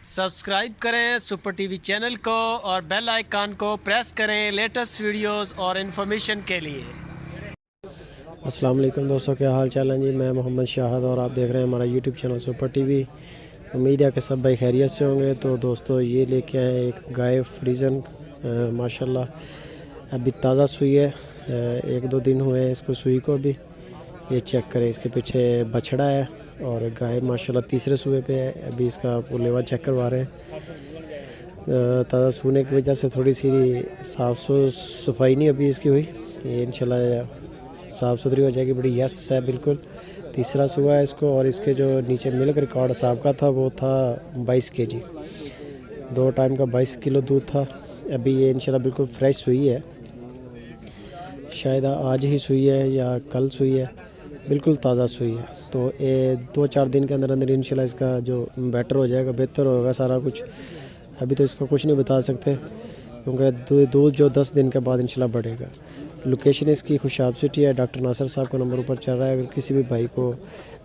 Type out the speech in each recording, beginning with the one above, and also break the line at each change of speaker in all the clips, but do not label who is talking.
Subscribe کریں super T V channel کو اور بیل آئیکن کو پریس کریں لیٹسٹ ویڈیوز اور انفارمیشن کے لیے۔
السلام علیکم دوستوں، کیا حال چال ہے جی؟ میں محمد شاہد اور آپ دیکھ رہے ہیں ہمارا YouTube channel super T V. امید ہے کہ سب بھائی خیریت سے ہوں گے۔ تو دوستوں یہ لے کے آئے ایک گائے فریزن، ماشاءاللہ ابھی تازہ سوئی ہے، 1-2 دن ہوئے ہیں اس کو سوئی کو۔ ابھی یہ چیک کریں، اس کے پیچھے بچھڑا ہے اور گائے ماشاءاللہ تیسرے سوئے پہ ہے۔ ابھی اس کا لیوا چیک کروا رہے ہیں۔ تازہ سونے کی وجہ سے تھوڑی سی صاف صفائی نہیں ابھی اس کی ہوئی، یہ انشاءاللہ صاف ستھری ہو جائے گی۔ بڑی یس ہے، بالکل تیسرا سوا ہے اس کو۔ اور اس کے جو نیچے ملک ریکارڈ صاحب کا تھا وہ تھا 22 kg، 2 ٹائم کا 22 کلو دودھ تھا۔ ابھی یہ انشاءاللہ بالکل فریش سوئی ہے، شاید آج ہی سوئی ہے یا کل سوئی ہے، بالکل تازہ سوئی ہے۔ تو 2-4 دن کے اندر اندر انشاءاللہ اس کا جو بیٹر ہو جائے گا، بہتر ہوگا سارا کچھ۔ ابھی تو اس کا کچھ نہیں بتا سکتے کیونکہ دودھ جو 10 دن کے بعد انشاءاللہ بڑھے گا۔ لوکیشن اس کی خوشاب سٹی ہے، ڈاکٹر ناصر صاحب کا نمبر اوپر چل رہا ہے۔ اگر کسی بھی بھائی کو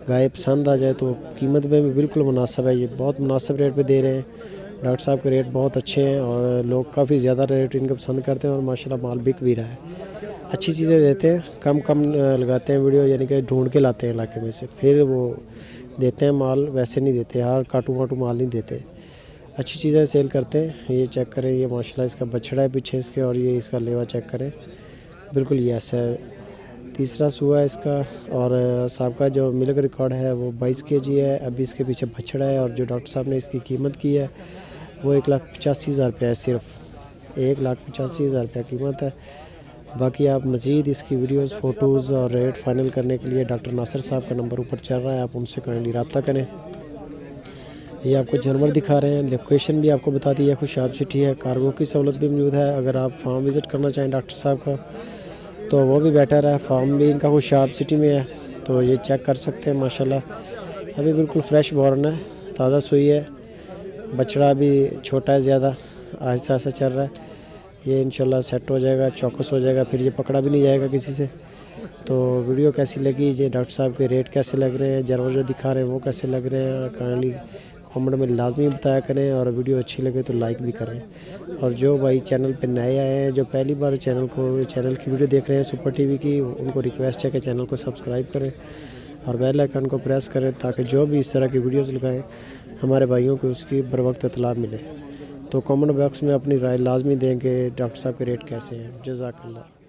گائے پسند آ جائے تو قیمت میں بھی بالکل مناسب ہے، یہ بہت مناسب ریٹ پہ دے رہے ہیں۔ ڈاکٹر صاحب کے ریٹ بہت اچھے ہیں اور لوگ کافی زیادہ ریٹ ان کو پسند کرتے ہیں اور ماشاءاللہ مال بک بھی رہا ہے۔ اچھی چیزیں دیتے ہیں، کم لگاتے ہیں ویڈیو، یعنی کہ ڈھونڈ کے لاتے ہیں علاقے میں سے، پھر وہ دیتے ہیں مال، ویسے نہیں دیتے، ہر کاٹو مال نہیں دیتے، اچھی چیزیں سیل کرتے ہیں۔ یہ چیک کریں، یہ ماشاءاللہ اس کا بچھڑا ہے پیچھے اس کے، اور یہ اس کا لیوا چیک کریں، بالکل یس ہے، تیسرا سوا ہے اس کا۔ اور صاحب کا جو ملک ریکارڈ ہے وہ 22 kg ہے۔ ابھی اس کے پیچھے بچھڑا ہے، اور جو ڈاکٹر صاحب نے اس کی قیمت کی ہے وہ 1,85,000 روپیہ ہے، صرف 1,85,000 روپیہ قیمت ہے۔ باقی آپ مزید اس کی ویڈیوز، فوٹوز اور ریٹ فائنل کرنے کے لیے ڈاکٹر ناصر صاحب کا نمبر اوپر چل رہا ہے، آپ ان سے کائنڈلی رابطہ کریں۔ یہ آپ کو جانور دکھا رہے ہیں، لوکیشن بھی آپ کو بتا دی ہے، خوشاب سٹی ہے، کارگو کی سہولت بھی موجود ہے۔ اگر آپ فارم وزٹ کرنا چاہیں ڈاکٹر صاحب کا تو وہ بھی بیٹر ہے، فارم بھی ان کا خوشاب سٹی میں ہے، تو یہ چیک کر سکتے ہیں۔ ماشاءاللہ ابھی بالکل فریش بورن ہے، تازہ سوئی ہے، بچڑا بھی چھوٹا ہے زیادہ، آہستہ آہستہ چل رہا ہے۔ یہ انشاءاللہ سیٹ ہو جائے گا، چوکس ہو جائے گا، پھر یہ پکڑا بھی نہیں جائے گا کسی سے۔ تو ویڈیو کیسی لگی، یہ ڈاکٹر صاحب کے ریٹ کیسے لگ رہے ہیں، جانور جو دکھا رہے ہیں وہ کیسے لگ رہے ہیں، کائنڈلی کامنٹ میں لازمی بتایا کریں، اور ویڈیو اچھی لگے تو لائک بھی کریں۔ اور جو بھائی چینل پہ نئے آئے ہیں، جو پہلی بار چینل کی ویڈیو دیکھ رہے ہیں سپر ٹی وی کی، ان کو ریکویسٹ ہے کہ چینل کو سبسکرائب کریں اور بیل آئیکن کو پریس کریں، تاکہ جو بھی اس طرح کی ویڈیوز لگائیں ہمارے بھائیوں کو اس کی بر وقت اطلاع ملے۔ تو کامنٹ باکس میں اپنی رائے لازمی دیں کہ ڈاکٹر صاحب کے ریٹ کیسے ہیں۔ جزاک اللہ۔